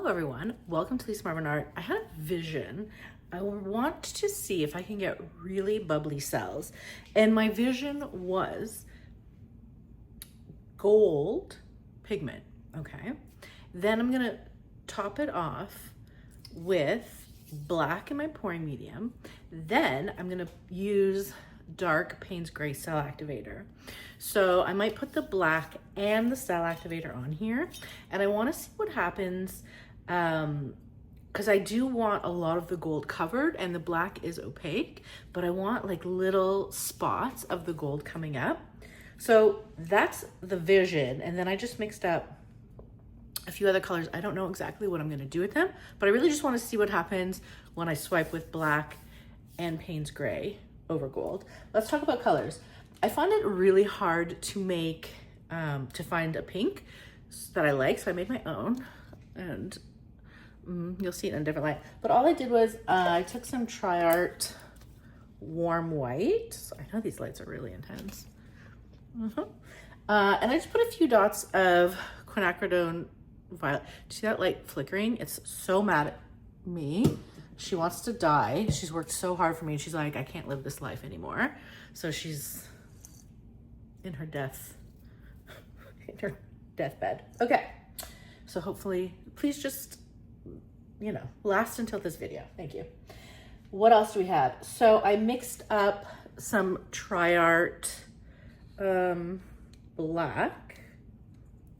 Hello everyone, welcome to Lisa Marvin Art. I had a vision. I want to see if I can get really bubbly cells. And my vision was gold pigment, okay? Then I'm gonna top it off with black in my pouring medium. Then I'm gonna use dark Payne's Gray Cell Activator. So I might put the black and the cell activator on here, and I want to see what happens because I do want a lot of the gold covered and the black is opaque, but I want like little spots of the gold coming up. So that's the vision. And then I just mixed up a few other colors. I don't know exactly what I'm going to do with them, but I really just want to see what happens when I swipe with black and Payne's Gray over gold. Let's talk about colors. I find it really hard to make, to find a pink that I like. So I made my own, and you'll see it in a different light. But all I did was I took some Tri-Art warm white. So I know these lights are really intense. And I just put a few dots of quinacridone violet. Do you see that light flickering? It's so mad at me. She wants to die. She's worked so hard for me. She's like, I can't live this life anymore. So she's in her deathbed. Okay. So hopefully, please just, you know, last until this video. Thank you. What else do we have? So I mixed up some Tri-Art black,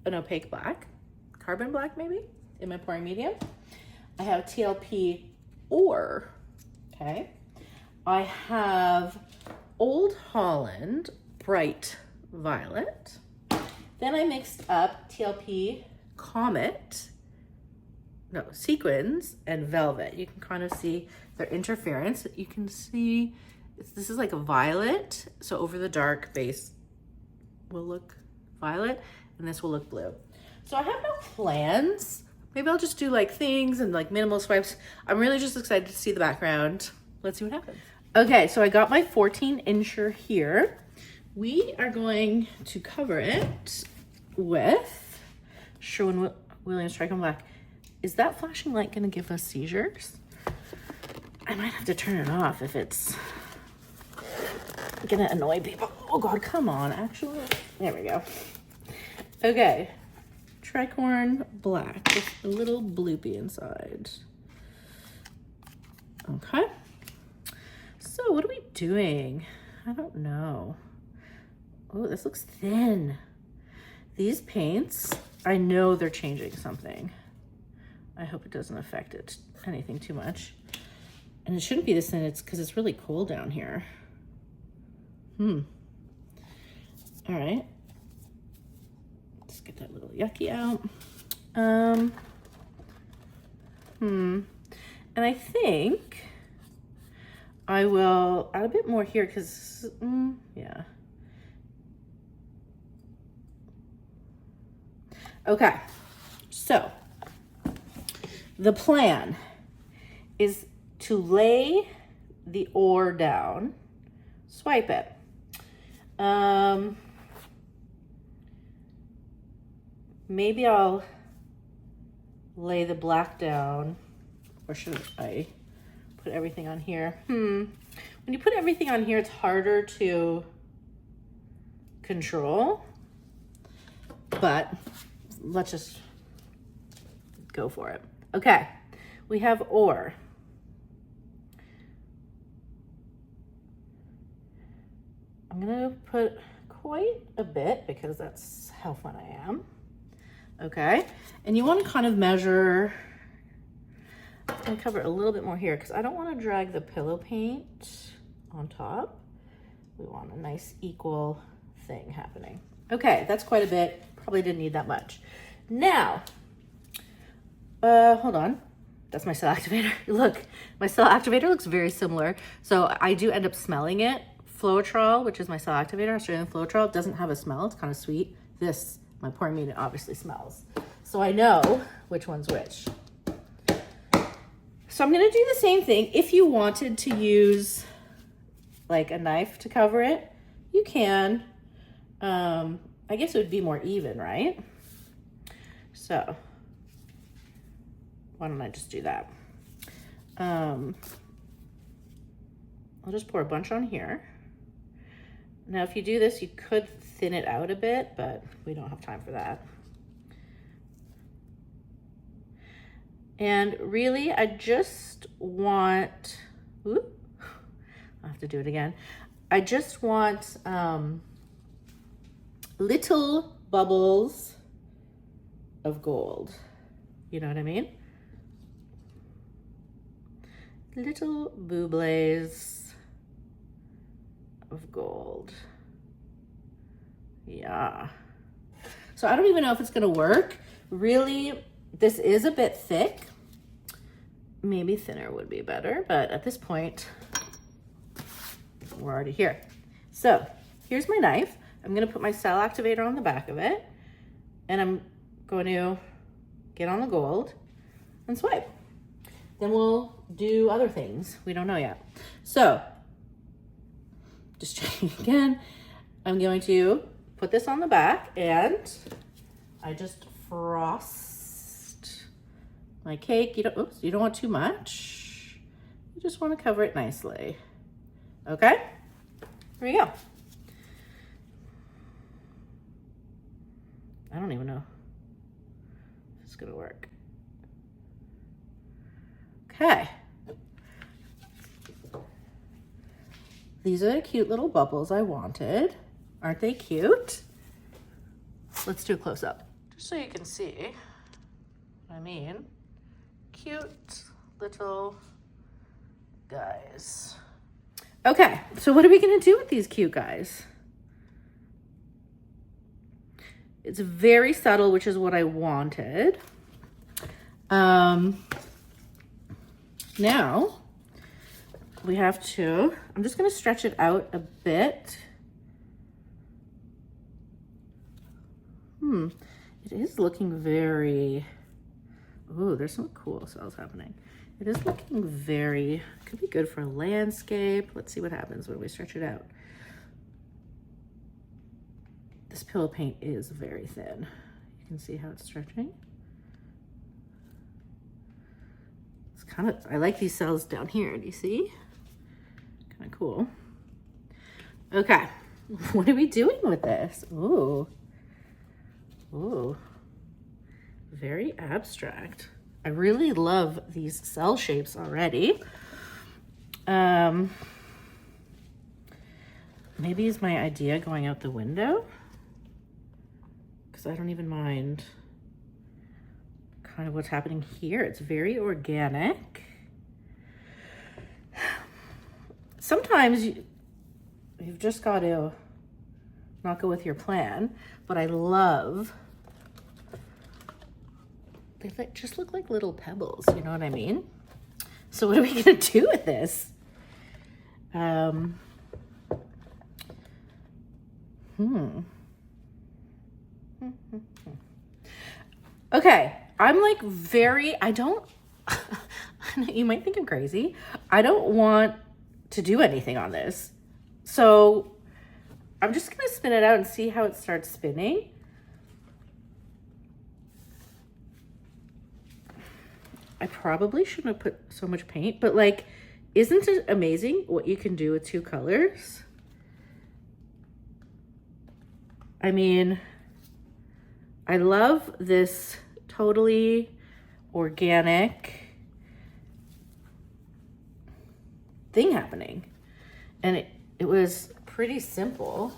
an opaque black, carbon black maybe, in my pouring medium. I have TLP Orher, okay. I have Old Holland bright violet. Then I mixed up TLP Comet, no, sequins and velvet. You can kind of see their interference. You can see this is like a violet, so over the dark base will look violet and this will look blue. So I have no plans. Maybe I'll just do like things and like minimal swipes. I'm really just excited to see the background. Let's see what happens. Okay, so I got my 14-incher here. We are going to cover it with Sherwin-Williams Trichome Black. Is that flashing light gonna give us seizures? I might have to turn it off if it's gonna annoy people. Oh God, come on, actually. There we go. Okay, Trichome Black with a little bloopy inside. Okay. So what are we doing? I don't know. Oh, this looks thin. These paints, I know they're changing something. I hope it doesn't affect it anything too much. And it shouldn't be this thin, it's because it's really cold down here. All right. Let's get that little yucky out. And I think I will add a bit more here because, yeah. Okay, so the plan is to lay the ore down, swipe it. Maybe I'll lay the black down, or should I put everything on here? When you put everything on here, it's harder to control, but let's just go for it. Okay, we have ore. I'm gonna put quite a bit because that's how fun I am. Okay, and you want to kind of measure. I'm gonna cover a little bit more here because I don't want to drag the pillow paint on top. We want a nice equal thing happening. Okay, that's quite a bit. Probably didn't need that much. Now, hold on. That's my cell activator. Look, my cell activator looks very similar. So I do end up smelling it. Floetrol, which is my cell activator, Australian Floetrol, doesn't have a smell. It's kind of sweet. This, my pouring medium, obviously smells. So I know which one's which. So I'm gonna do the same thing. If you wanted to use like a knife to cover it, you can. I guess it would be more even, right? So why don't I just do that? I'll just pour a bunch on here. Now, if you do this, you could thin it out a bit, but we don't have time for that. And really, I just want, I'll have to do it again. I just want little bubbles of gold. You know what I mean? Little bubbles of gold. Yeah. So I don't even know if it's gonna work. Really, this is a bit thick. Maybe thinner would be better, but at this point, we're already here. So here's my knife. I'm gonna put my cell activator on the back of it, and I'm going to get on the gold and swipe. Then we'll do other things. We don't know yet. So just checking again. I'm going to put this on the back, and I just frost my cake. You don't want too much. You just want to cover it nicely. Okay, here we go. I don't even know if it's gonna work. Okay. These are the cute little bubbles I wanted. Aren't they cute? Let's do a close up. Just so you can see what I mean. Cute little guys. Okay, so what are we gonna do with these cute guys? It's very subtle, which is what I wanted. Now we have to, I'm just gonna stretch it out a bit. It is looking very, ooh, there's some cool cells happening. It is looking very, could be good for a landscape. Let's see what happens when we stretch it out. This pillow paint is very thin. You can see how it's stretching. It's kind of, I like these cells down here. Do you see? Kind of cool. Okay, what are we doing with this? Ooh, ooh, very abstract. I really love these cell shapes already. Maybe is my idea going out the window? Because I don't even mind kind of what's happening here. It's very organic. Sometimes you've just got to not go with your plan, but I love, they just look like little pebbles, you know what I mean? So what are we gonna do with this? Okay, I'm like I don't, you might think I'm crazy. I don't want to do anything on this. So I'm just gonna spin it out and see how it starts spinning. I probably shouldn't have put so much paint, but like, isn't it amazing what you can do with two colors? I mean, I love this totally organic thing happening. And it was pretty simple.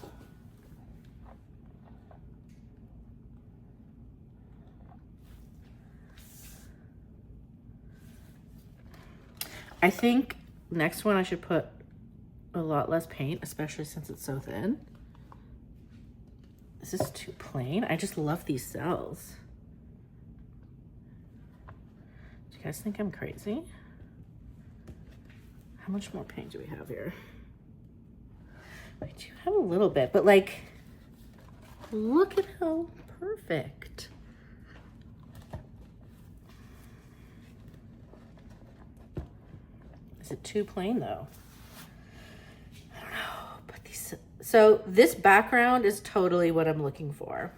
I think next one I should put a lot less paint, especially since it's so thin. This is too plain. I just love these cells. Do you guys think I'm crazy? How much more paint do we have here? We do have a little bit, but like, look at how perfect. Is it too plain though? I don't know, but these, so this background is totally what I'm looking for,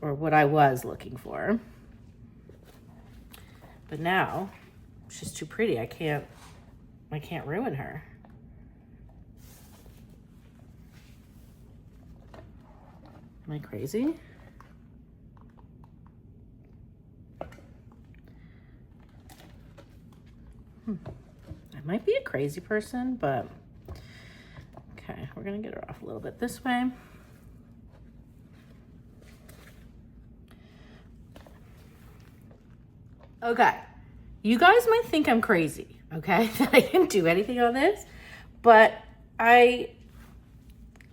or what I was looking for. But now she's too pretty. I can't ruin her. Am I crazy? I might be a crazy person, but okay, we're gonna get her off a little bit this way. Okay, you guys might think I'm crazy, okay, that I didn't do anything on this, but I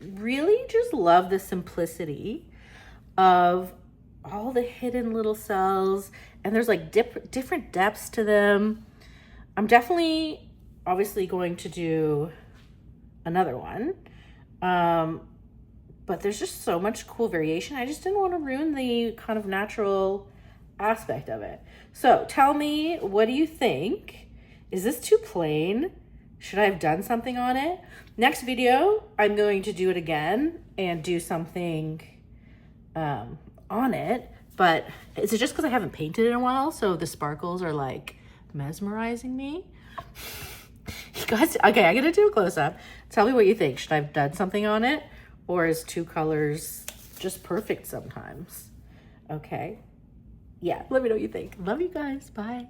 really just love the simplicity of all the hidden little cells, and there's like different depths to them. I'm definitely obviously going to do another one, but there's just so much cool variation. I just didn't want to ruin the kind of natural aspect of it. So tell me, what do you think? Is this too plain? Should I have done something on it? Next video, I'm going to do it again and do something on it. But is it just because I haven't painted in a while, so the sparkles are like mesmerizing me? You guys, okay, I'm gonna do a close-up. Tell me what you think. Should I have done something on it, or is 2 colors just perfect sometimes? Okay, yeah, let me know what you think. Love you guys. Bye.